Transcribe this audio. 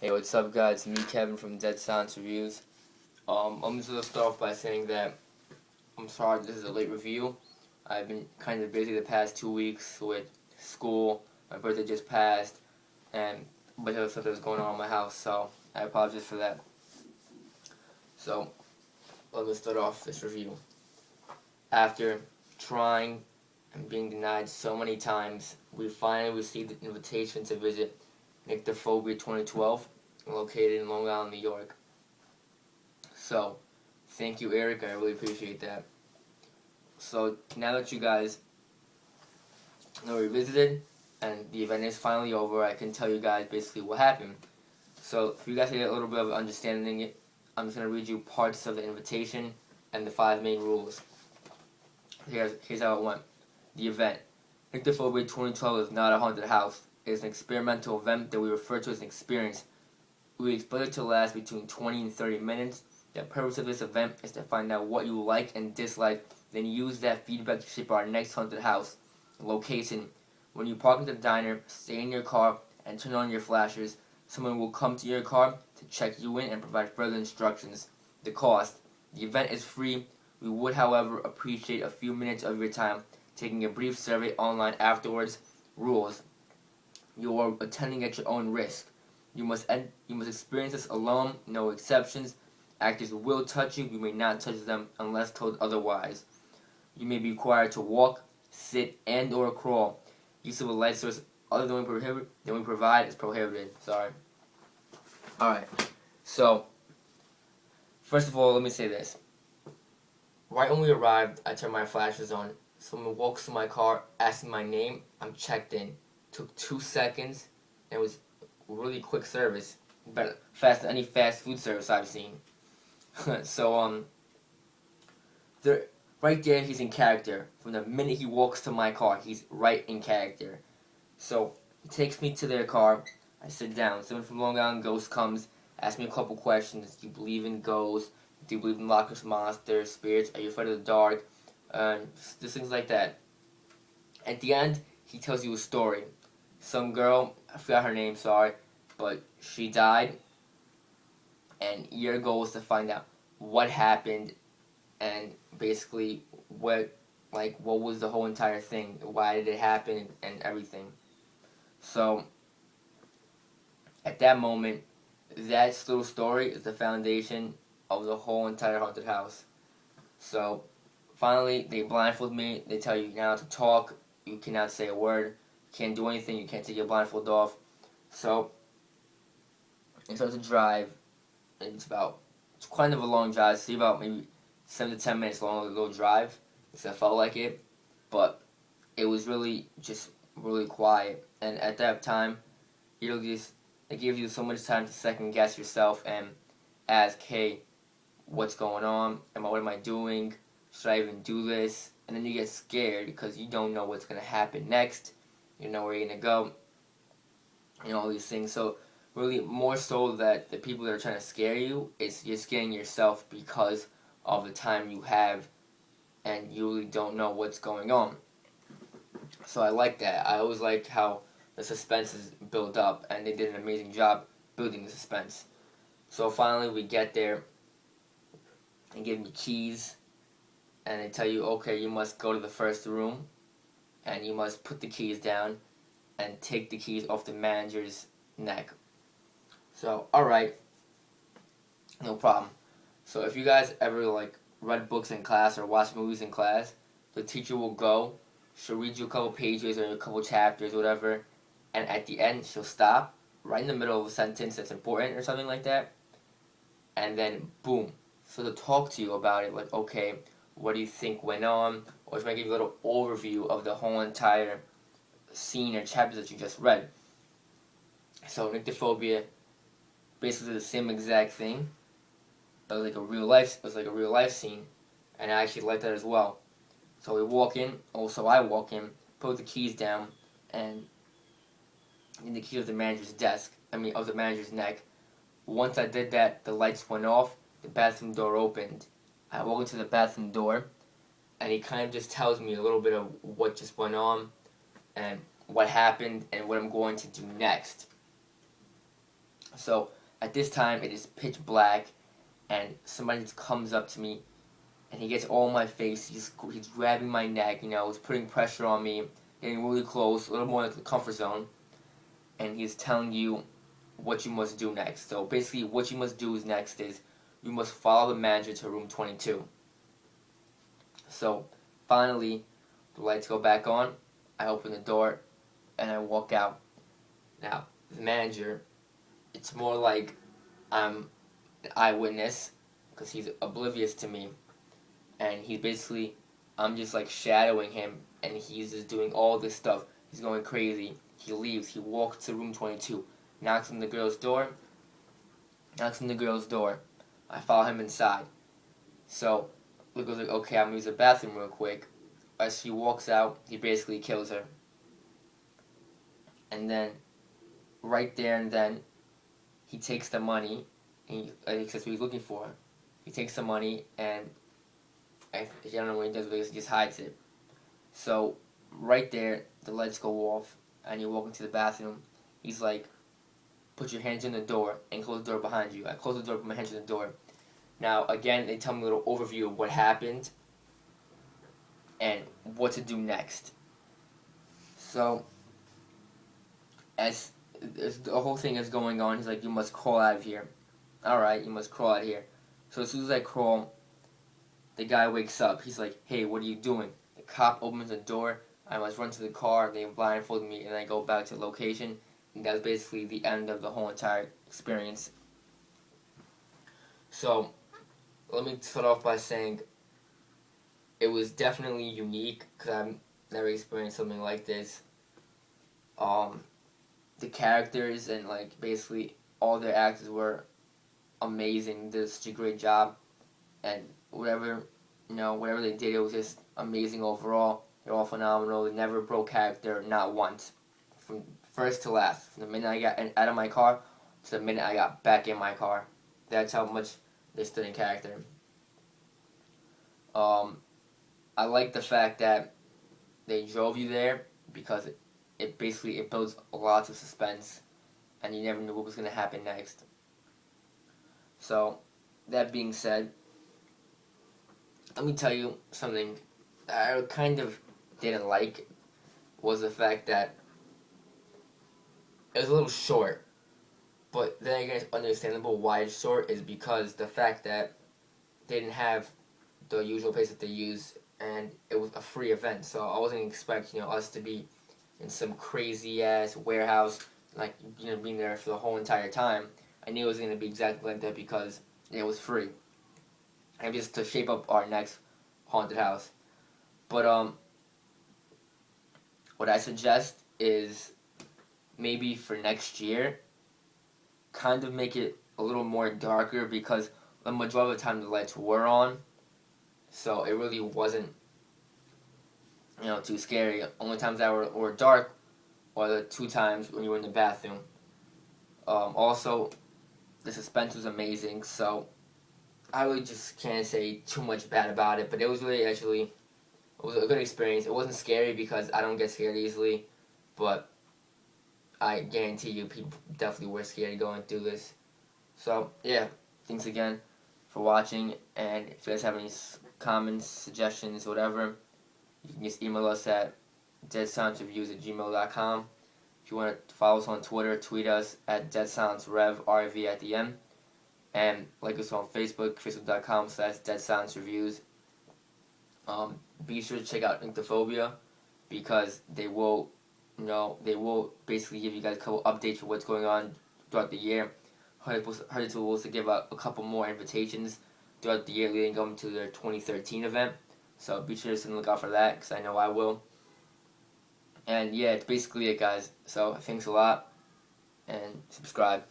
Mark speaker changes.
Speaker 1: Hey, what's up, guys? Me, Kevin from Deadsilencereviews. I'm just gonna start off by saying that I'm sorry this is a late review. I've been kind of busy the past 2 weeks with school. My birthday just passed, and a bunch of other stuff that was going on in my house. So I apologize for that. So let me start off this review. After trying and being denied so many times, we finally received an invitation to visit Nyctophobia2012, located in Long Island, New York. So, thank you, Eric. I really appreciate that. So, now that you guys know we visited and the event is finally over, I can tell you guys basically what happened. So, for you guys to get a little bit of understanding it, I'm just going to read you parts of the invitation and the 5 main rules. Here's how it went. The event. Nyctophobia 2012 is not a haunted house. It is an experimental event that we refer to as an experience. We expect it to last between 20 and 30 minutes. The purpose of this event is to find out what you like and dislike, then use that feedback to shape our next haunted house. Location. When you park at the diner, stay in your car and turn on your flashers. Someone will come to your car to check you in and provide further instructions. The cost. The event is free. We would, however, appreciate a few minutes of your time taking a brief survey online afterwards. Rules. You are attending at your own risk. You must experience this alone, no exceptions. Actors will touch you. You may not touch them unless told otherwise. You may be required to walk, sit, and or crawl. Use of a light source other than we provide is prohibited. Sorry. Alright. So, first of all, let me say this. Right when we arrived, I turned my flashes on. Someone walks to my car, asking my name. I'm checked in. Took 2 seconds, and it was really quick service. Better, faster than any fast food service I've seen. So, there, right there, he's in character. From the minute he walks to my car, he's right in character. So, he takes me to their car. I sit down. Someone from Long Island Ghost comes, asks me a couple questions. Do you believe in ghosts? Do you believe in Loch Ness monsters, spirits? Are you afraid of the dark? Just things like that. At the end, he tells you a story. Some girl, I forgot her name, sorry, but she died, and your goal is to find out what happened and basically what was the whole entire thing, why did it happen, and everything. So at that moment, that little story is the foundation of the whole entire haunted house. So finally, they blindfold me. They tell you now to talk. You cannot say a word. You can't do anything. You can't take your blindfold off. So I start to drive. And it's kind of a long drive. See, about maybe 7 to 10 minutes long, a little drive. Because I felt like it. But it was really just really quiet. And at that time, it gives you so much time to second guess yourself and ask, hey, what's going on? What am I doing? Should I even do this? And then you get scared because you don't know what's going to happen next. You know where you're going to go. All these things. So really, more so that the people that are trying to scare you, you're scaring yourself because of the time you have and you really don't know what's going on. So I like that. I always like how the suspense is built up, and they did an amazing job building the suspense. So finally we get there and give me keys, and they tell you, okay, you must go to the first room, and you must put the keys down and take the keys off the manager's neck. So, alright, no problem. So if you guys ever read books in class or watched movies in class, the teacher will go, she'll read you a couple pages or a couple chapters, whatever, and at the end she'll stop right in the middle of a sentence that's important or something like that, and then boom. So to talk to you about it, like, okay, what do you think went on? Or she might give you a little overview of the whole entire scene or chapter that you just read. So Nyctophobia basically the same exact thing, but it was like a real life scene, and I actually liked that as well. So we walk in, also I walk in, put the keys down, and in the key of the manager's of the manager's neck. Once I did that, the lights went off, the bathroom door opened. I walk into the bathroom door, and he kind of just tells me a little bit of what just went on, and what happened, and what I'm going to do next. So at this time, it is pitch black, and somebody just comes up to me, and he gets all in my face. He's grabbing my neck, he's putting pressure on me, getting really close, a little more like the comfort zone, and he's telling you what you must do next. So basically, what you must do next is you must follow the manager to room 22. So finally, the lights go back on. I open the door, and I walk out. Now, the manager, it's more like I'm an eyewitness because he's oblivious to me, and I'm just like shadowing him, and he's just doing all this stuff. He's going crazy. He leaves. He walks to room 22, knocks on the girl's door. I follow him inside. So Luke goes like, okay, I'm gonna use the bathroom real quick. As she walks out, he basically kills her. And then, right there and then, he takes the money. I think that's what he's looking for. He takes the money, and I don't know what he does, but he just hides it. So, right there, the lights go off, and you walk into the bathroom. He's like, put your hands in the door, and close the door behind you. I close the door, put my hands in the door. Now, again, they tell me a little overview of what happened, and what to do next. So, as the whole thing is going on, he's like, you must crawl out of here. Alright, you must crawl out of here. So as soon as I crawl, the guy wakes up. He's like, hey, what are you doing? The cop opens the door. I must run to the car. They blindfold me, and I go back to the location. And that's basically the end of the whole entire experience. So, let me start off by saying it was definitely unique because I've never experienced something like this. The characters and basically all their actors were amazing. They did such a great job, and whatever they did, it was just amazing overall. They're all phenomenal. They never broke character, not once, from first to last. From the minute I got out of my car to the minute I got back in my car. That's how much they stood in character. I like the fact that they drove you there because it builds lots of suspense, and you never knew what was going to happen next. So, that being said, let me tell you something that I kind of didn't like was the fact that it was a little short. But then again, it's understandable why it's short is because the fact that they didn't have the usual place that they use, and it was a free event. So I wasn't expecting us to be in some crazy ass warehouse, being there for the whole entire time. I knew it was going to be exactly like that because it was free. And just to shape up our next haunted house. But what I suggest is maybe for next year, kind of make it a little more darker because the majority of the time the lights were on, so it really wasn't too scary. Only times that were dark were the 2 times when you were in the bathroom. Also, the suspense was amazing, so I really just can't say too much bad about it, but it was really it was a good experience. It wasn't scary because I don't get scared easily, but I guarantee you people definitely were scared going through this. So, yeah, thanks again for watching, and if you guys have any comments, suggestions, whatever, you can just email us at deadsilencereviews@gmail.com. If you want to follow us on Twitter, tweet us at Deadsilencerev, RV at the end. And like us on Facebook, facebook.com/Deadsilencereviews. Be sure to check out Nyctophobia because they will basically give you guys a couple updates for what's going on throughout the year. Hurdy was to give out a couple more invitations throughout the year leading up to their 2013 event. So be sure to look out for that because I know I will. And yeah, it's basically it, guys. So thanks a lot, and subscribe.